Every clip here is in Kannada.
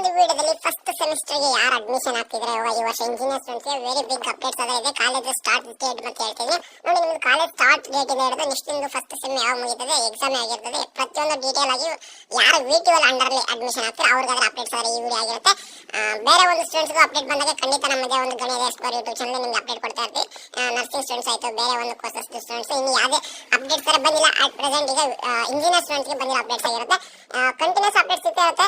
ಒಂದು ವಿಡಿಯೋದಲ್ಲಿ ಫಸ್ಟ್ ಸೆಮಿಸ್ಟರ್ ಗೆ ಯಾರು ಅಡ್ಮಿಷನ್ ಆಗ್ತಿದ್ರೆ ಈ ವರ್ಷ ಇಂಜಿನಿಯರ್ ಸ್ಟೂಡೆಂಟ್ಸ್ ಗೆ ವೆರಿ ಬಿಗ್ ಅಪ್ಡೇಟ್ಸ್ ಇದೆ. ಕಾಲೇಜ್ ಸ್ಟಾರ್ಟ್ ಡೇಟ್ ಮತ್ತೆ ಹೇಳ್ತೀನಿ ನೋಡಿ. ನಿಮ್ದು ಕಾಲೇಜ್ ಸ್ಟಾರ್ಟ್ ಡೇಟ್ ಇಂದ ಹಿಡಿದು ನೆಕ್ಸ್ಟ್ ನಿಮ್ದು ಫಸ್ಟ್ ಸೆಮ್ ಯಾವ ಮುಗಿತದೆ, ಎಕ್ಸಾಮ್ ಆಗಿರ್ತದೆ, ಪ್ರತಿಯೊಂದು ಡೀಟೇಲ್ ಆಗಿ ಯಾರು ವಿಟಿವಲ್ ಅಂಡರ್ ಅಡ್ಮಿಷನ್ ಆಗ್ತಾರೆ ಅವ್ರಿಗೆ ಅಪ್ಡೇಟ್ಸ್ ಈ ವಿಡಿಯೋ ಆಗಿರುತ್ತೆ. ಬೇರೆ ಒಂದು ಸ್ಟೂಡೆಂಟ್ಸ್ ಅಪ್ಡೇಟ್ ಬಂದಾಗ ಖಂಡಿತ ನಮ್ಮದೇ ಒಂದು ಗಣಿತ ಎಕ್ಸ್ಪರ್ ಯೂಟ್ಯೂಬ್ ಚಾನಲ್ ನಿಮ್ಗೆ ಅಪ್ಡೇಟ್ ಕೊಡ್ತಾ ಇರ್ತೀವಿ. ನರ್ಸಿಂಗ್ ಸ್ಟೂಡೆಂಟ್ಸ್ ಆಯ್ತು, ಬೇರೆ ಒಂದು ಕೋರ್ಸಸ್ ಸ್ಟೂಡೆಂಟ್ಸ್ ಇನ್ನು ಯಾವುದೇ ಅಪ್ಡೇಟ್ಸ್ ತರ ಬಂದಿಲ್ಲ ಅಟ್ ಪ್ರೆಸೆಂಟ್. ಈಗ ಇಂಜಿನಿಯರ್ ಸ್ಟೂಡೆಂಟ್ಸ್ ಗೆ ಬಂದಿರೋ ಅಪ್ಡೇಟ್ಸ್ ಆಗಿರುತ್ತೆ. ಕಂಟಿನ್ಯೂಸ್ ಅಪ್ಡೇಟ್ಸ್ ಇರುತ್ತೆ.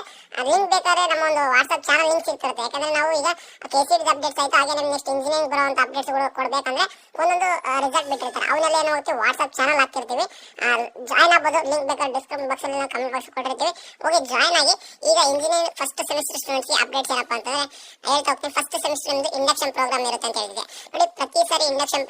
ಲಿಂಕ್ ಬೇಕಾದ್ರೆ ನಮ್ಮ ಒಂದು ವಾಟ್ಸ್ಆಪ್ ಚಾನಲ್ ಲಿಂಕ್ ಸಿಗ್ತಿರುತ್ತೆ. ಯಾಕಂದ್ರೆ ನಾವು ಈಗ ಕೆಸಿಡಿ ಅಪ್ಡೇಟ್ಸ್ ಆಯ್ತು, ಹಾಗೆ ನಮ್ಗೆ ನೆಕ್ಸ್ಟ್ ಇಂಜಿನಿಯರಿಂಗ್ ಬರುವಂತ ಅಪ್ಡೇಟ್ಸ್ ಕೊಡಬೇಕಂದ್ರೆ ಒಂದೊಂದು ರಿಸಲ್ಟ್ ಬಿಟ್ಟಿರ್ತಾರೆ. ಅವನ್ನೆಲ್ಲ ಏನಾಗುತ್ತೆ ವಾಟ್ಸ್ಆಪ್ ಚಾನಲ್ ಹಾಕ್ತಿರ್ತೀವಿ. ಜಾಯ್ನ್ ಆಗ್ಬೋದು. ಲಿಂಕ್ ಬೇಕಾದ್ರೆ ಡಿಸ್ಕ್ರಿಪ್ಷನ್ ಬಾಕ್ಸ್ ಅಲ್ಲಿ ಕಮೆಂಟ್ ಬಾಕ್ಸ್ ಕೊಟ್ಟಿರ್ತೀವಿ, ಹೋಗಿ ಜಾಯ್ನ್ ಆಗಿ. ಈಗ ಇಂಜಿನಿಯರಿಂಗ್ ಫಸ್ಟ್ ಸೆಮಿಸ್ಟರ್ ಸ್ಟೂಡೆಂಟ್ಸ್ ಗೆ ಅಪ್ಡೇಟ್ಸ್ ಏನಪ್ಪ ಅಂತಂದ್ರೆ ಹೇಳ್ತಾ ಹೋಗ್ತೀನಿ. ಫಸ್ಟ್ ಸೆಮಿಸ್ಟರ್ ನಿಮ್ದು ಇಂಡಕ್ಷನ್ ಪ್ರೋಗ್ರಾಮ್ ಇರುತ್ತೆ ಅಂತ ಹೇಳಿದೆ ನೋಡಿ. ಪ್ರತಿ ಸಾರಿ ಇಂಡಕ್ಷನ್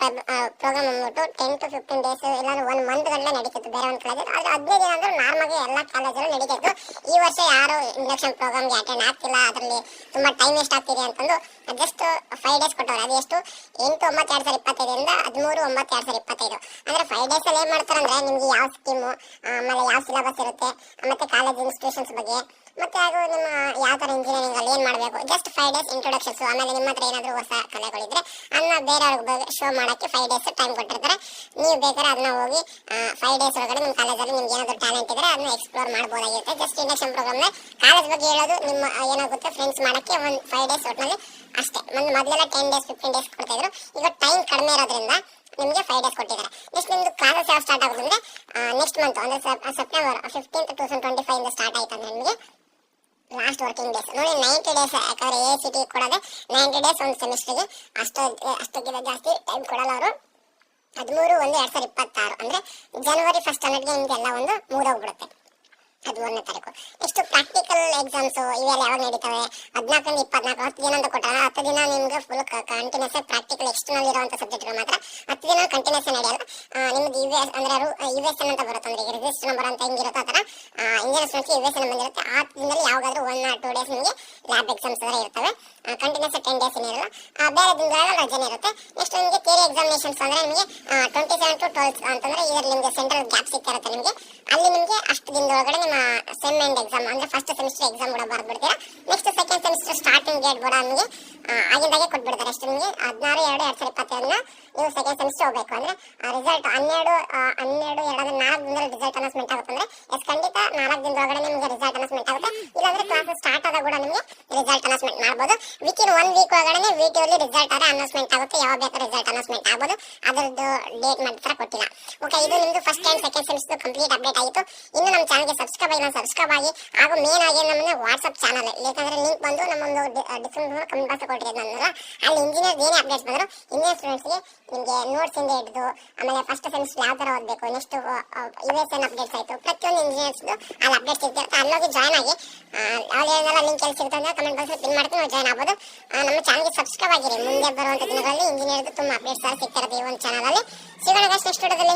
ಪ್ರೋಗ್ರಾಮ್ ಅಂದ್ಬಿಟ್ಟು 10 to 15 ಡೇಸ್ ಇಲ್ಲ 1 ಮಂತ್ ಗಂಟೆ ನಡೀತಿತ್ತು ಬೇರೆ ಒಂದು ಕಾಲೇಜ್. ಆದ್ರೆ 15 ದಿನ ಅಂದ್ರೆ ನಾರ್ಮಲ್ ಆಗಿ ಎಲ್ಲ ಕಾಲೇಜಲ್ಲೂ ನಡೀತಿತ್ತು. ಈ ವರ್ಷ ಯಾರು ಇಂಡಕ್ಷನ್ ಪ್ರೋಗ್ರಾಮ್ಗೆ ಅಟೆಂಡ್ ಆಗ್ತಿಲ್ಲ, ಅದರಲ್ಲಿ ತುಂಬಾ ಟೈಮ್ ವೇಸ್ಟ್ ಆಗ್ತಿದೆ ಅಂತಂದು ಜಸ್ಟ್ 5 ಡೇಸ್ ಕೊಟ್ಟವ್ರೆ. ಅದು ಎಷ್ಟು 8/9/2025 13/9/2025. ಅಂದ್ರೆ 5 ಡೇಸ್ ಅಲ್ಲಿ ಏನ್ ಮಾಡ್ತಾರೆ ಅಂದ್ರೆ ನಿಮ್ಗೆ ಯಾವ ಸ್ಕೀಮು, ಆಮೇಲೆ ಯಾವ ಸಿಲೆಬಸ್ ಇರುತ್ತೆ, ಮತ್ತೆ ಕಾಲೇಜ್ ಇನ್ಸ್ಟಿಟ್ಯೂಷನ್ಸ್ ಬಗ್ಗೆ, ಮತ್ತೆ ಹಾಗೂ ನಿಮ್ಮ ಯಾವ ತರ ಇಂಜಿನಿಯರಿಂಗ್ ಅಲ್ಲಿ ಏನ್ ಮಾಡಬೇಕು, ಜಸ್ಟ್ 5 ಡೇಸ್ ಇಂಟ್ರೊಡಕ್ಷನ್ಸ್. ಆಮೇಲೆ ನಿಮ್ಮ ಹತ್ರ ಏನಾದ್ರು ಹೊಸ ಕಲೆಗಳಿದ್ರೆ ಅದನ್ನ ಬೇರೆಯವ್ರಿಗೆ ಶೋ ಮಾಡಕ್ಕೆ 5 ಡೇಸ್ ಟೈಮ್ ಕೊಟ್ಟಿರ್ತಾರೆ. ನೀವು ಬೇಕಾದ್ರೆ ಅದನ್ನ ಹೋಗಿ 5 ಡೇಸ್ ಒಳಗಡೆ ನಿಮ್ಮ ಕಾಲೇಜಲ್ಲಿ ನಿಮ್ಗೆ ಏನಾದ್ರು ಟ್ಯಾಲೆಂಟ್ ಇದ್ರೆ ಅದನ್ನ ಎಕ್ಸ್ಪ್ಲೋರ್ ಮಾಡಬಹುದಾಗಿರುತ್ತೆ. ಜಸ್ಟ್ ಇಂಡಕ್ಷನ್ ಪ್ರೋಗ್ರಾಮ್ ಕಾಲೇಜ್ ಬಗ್ಗೆ ಹೇಳೋದು, ನಿಮ್ಮ ಏನಾಗುತ್ತೆ ಫ್ರೆಂಡ್ಸ್ ಮಾಡಕ್ಕೆ ಒಂದು 5 ಡೇಸ್ ಒಟ್ಟಿನಲ್ಲಿ ಅಷ್ಟೇ. ಮೊದಲೆಲ್ಲ 10 ಡೇಸ್ 15 ಡೇಸ್ ಕೊಡ್ತಾ ಇದ್ರು. ಈಗ ಟೈಮ್ ಕಡಿಮೆ ಇರೋದ್ರಿಂದ ನಿಮಗೆ 5 ಡೇಸ್ ಕೊಟ್ಟಿದ್ದಾರೆ. ನೆಕ್ಸ್ಟ್ ನಿಮ್ದು ಕ್ಲಾಸಸ್ ಯಾವ ಸ್ಟಾರ್ಟ್ ಆಗುತ್ತೆ ಅಂದ್ರೆ ನೆಕ್ಸ್ಟ್ ಮಂತ್ ಅಂದ್ರೆ ಸೆಪ್ಟೆಂಬರ್ 15th 2025 ಇಂದ ಸ್ಟಾರ್ಟ್ ಆಯ್ತು ಅಂದ್ರೆ ನಿಮಗೆ ಲಾಸ್ಟ್ ವರ್ಕಿಂಗ್ ಡೇಸ್ ನೋಡಿ 90 ಡೇಸ್. ಯಾಕಂದ್ರೆ ACT ಕೊಡೋದೆ 90 ಡೇಸ್ ಒಂದು ಸೆಮಿಸ್ಟರ್ಗೆ. ಅಷ್ಟಕ್ಕಿಂತ ಜಾಸ್ತಿ ಟೈಮ್ ಕೊಡಲ್ಲ ಅವರು. 13/1/2026 ಅಂದ್ರೆ ಜನವರಿ 1 ಅನ್ನೋದಕ್ಕೆ ನಿಮ್ಗೆಲ್ಲ ಒಂದು ಮುಗಿದೋಗ್ಬಿಡುತ್ತೆ. ಅದು 1ನೇ ತಾರೀಕು. ನೆಕ್ಸ್ಟ್ ಪ್ರಾಕ್ಟಿಕಲ್ ಎಕ್ಸಾಮ್ಸ್ ಇವೆಲ್ಲ ಯಾವಾಗ ನಡೀತವೆ 14 24 10 ದಿನ ಅಂತ ಕೊಟ್ಟಾಗ 10 ದಿನ ನಿಮ್ಗೆ ಫುಲ್ ಕಂಟಿನ್ಯೂಸ್ ಪ್ರಾಕ್ಟಿಕಲ್ ಎಕ್ಸ್ಟರ್ನಲ್ ಇರುವಂತ ಸಬ್ಜೆಕ್ಟ್ಗಳು ಮಾತ್ರ 10 ದಿನ ಕಂಟಿನ್ಯೂಸ್ ನಡೆಯಲ್ಲ. ನಿಮ್ದು UAS ಅಂದ್ರೆ USN ಅಂತ ಬರುತ್ತೆ. ಅಂದ್ರೆ ಈಗ ರಿಜಿಸ್ಟರ್ ನಂಬರ್ ಅಂತ ಹೆಂಗಿರುತ್ತೆ ಆ ಥರ ಇಂಜಿನಿಯರ್ ಸ್ಟೂಡೆಂಟ್ಸ್ಗೆ USN ಬಂದಿರುತ್ತೆ. ಆ ದಿನದಲ್ಲಿ ಯಾವಾಗಾದ್ರೂ 1 or 2 ಡೇಸ್ ನಿಮಗೆ ಲ್ಯಾಬ್ ಎಕ್ಸಾಮ್ಸ್ ಅದರ ಇರ್ತವೆ. ಕಂಟಿನ್ಯೂಸ್ 10 ಡೇಸ್ ಏನಿರಲ್ಲ. ಬೇರೆ ದಿನಗಳಲ್ಲಿ ರಜೆ ಇರುತ್ತೆ. ನೆಕ್ಸ್ಟ್ ನಿಮಗೆ ಥಿಯರಿ ಎಕ್ಸಾಮಿನೇಷನ್ಸ್ ಅಂದ್ರೆ ನಿಮಗೆ 27 to 12 ಅಂತಂದ್ರೆ ಇದರಲ್ಲಿ ನಿಮಗೆ ಸೆಂಟ್ರಲ್ ಗ್ಯಾಪ್ ಸಿಗ್ತಾ ಇರುತ್ತೆ ನಿಮಗೆ. ಅಲ್ಲಿ ನಿಮಗೆ ಅಷ್ಟು ದಿನದೊಳಗಡೆ ನಿಮ್ಮ ಸೆಮ್ ಎಂಡ್ ಎಕ್ಸಾಮ್ ಅಂದ್ರೆ ಫಸ್ಟ್ ಸೆಮಿಸ್ಟರ್ ಎಕ್ಸಾಮ್ ಕೂಡ ಬರ್ಬಿಡ್ತೀರಾ. Next second semester starting date ಕೂಡ ನಿಮಗೆ ಆಗಿಂದಾಗೆ ಕೊಟ್ಬಿಡ್ತಾರೆ. ಅಷ್ಟು ನಿಮಗೆ 16/2/2025 ನೀವು ಸೆಕೆಂಡ್ ಸೆಮಿಸ್ಟರ್ ಹೋಗಬೇಕು ಅಂದ್ರೆ ರಿಸಲ್ಟ್ 12/2 4 ದಿನದಲ್ಲಿ ರಿಸಲ್ಟ್ ಅನೌನ್ಸ್ಮೆಂಟ್ ಆಗುತ್ತೆ. ಅಂದ್ರೆ ಖಂಡಿತ 4 ದಿನದೊಳಗಡೆ ನಿಮಗೆ ರಿಸಲ್ಟ್ ಅನೌನ್ಸ್ಮೆಂಟ್ ಆಗುತ್ತೆ. ಇಲ್ಲಾಂದ್ರೆ ಕ್ಲಾಸಸ್ ಸ್ಟಾರ್ಟ್ ಆದಾಗ ಕೂಡ ನಿಮಗೆ ರಿಸಲ್ಟ್ ಅನೌನ್ಸ್ಮೆಂಟ್ ಮಾಡ್ಬೋದು. ವಿತಿನ್ 1 ವೀಕ್ ಒಳಗಡೆ ವಿಟಿಯಲ್ಲಿ ರಿಸಲ್ಟ್ ಆದ್ರೆ ಅನೌನ್ಸ್ಮೆಂಟ್ ಆಗುತ್ತೆ. ಯಾವಾಗ ಬೇಕಾದ್ರೆ ರಿಸಲ್ಟ್ ಅನೌನ್ಸ್ಮೆಂಟ್ ಆಗ್ಬೋದು. ಅದರದ್ದು ಡೇಟ್ ಮಾತ್ರ ಕೊಟ್ಟಿಲ್ಲ. ಓಕೆ, ಇದು ನಿಮ್ದು first and second semester complete update ಆಯಿತು. ಇನ್ನು ನಮ್ಮ ಚಾನಲ್ಗೆ ಸಬ್ಸ್ಕ್ರೈಬ್ ಆಗಿ ಹಾಗೂ ಮೇನ್ ಆಗಿ ನಮ್ಮನ್ನ ವಾಟ್ಸ್ಆಪ್ ಚಾನಲ್ ಯಾಕಂದ್ರೆ ಲಿಂಕ್ ಬಂದು ನಮ್ಮೊಂದು ಡಿಸ್ಕ್ರಿಪ್ಷನ್ ಕಮೆಂಟ್ ಬಾಕ್ಸ್ ಕೊಟ್ಟಿರೋದು ನನ್ನಲ್ಲ. ಅಲ್ಲಿ ಇಂಜಿನಿಯರ್ ಏನೇ ಅಪ್ಡೇಟ್ಸ್ ಬಂದ್ರು ಇಂಜಿನಿಯರ್ ಸ್ಟೂಡೆಂಟ್ಸ್ಗೆ ನಿಮಗೆ ನೋಟ್ಸ್ ಇಂದ ಹಿಡಿದು ಆಮೇಲೆ ಫಸ್ಟ್ ಸೆಮಿಸ್ಟರ್ ಯಾವ ತರ ಓದಬೇಕು, ನೆಕ್ಸ್ಟ್ USN ಅಪ್ಡೇಟ್ಸ್ ಆಯಿತು, ಪ್ರತಿಯೊಂದು ಇಂಜಿನಿಯರ್ಸ್ ಅಲ್ಲಿ ಅಪ್ಡೇಟ್ಸ್ ಇರುತ್ತೆ. ಅಲ್ಲೋಗಿ ಜಾಯ್ನ್ ಆಗಿ ಯಾವುದೇನೆಲ್ಲ ಲಿಂಕ್ ಎಲ್ಲಿ ಸಿಗುತ್ತೆ ಅಂದ್ರೆ ಕಮೆಂಟ್ ಬಾಕ್ಸ್ ಪಿನ್ ಮಾಡ್ಕೊಂಡು ನಾವು ಜಾಯ್ನ್ ಆಗ್ಬೋದು. ನಮ್ಮ ಚಾನಲ್ಗೆ ಸಬ್ಸ್ಕ್ರೈಬ್ ಆಗಿರಿ. ಮುಂದೆ ಬರುವಂಥ ದಿನಗಳಲ್ಲಿ ಇಂಜಿನಿಯರ್ದು ತುಂಬ ಅಪ್ಡೇಟ್ಸ್ ಸಿಗ್ತಾ ಇರುತ್ತೆ ಈ ಒಂದು ಚಾನಲಲ್ಲಿ. ಸಿಗೋಣ ನೆಕ್ಸ್ಟ್ ವಿಡಿಯೋದಲ್ಲಿ.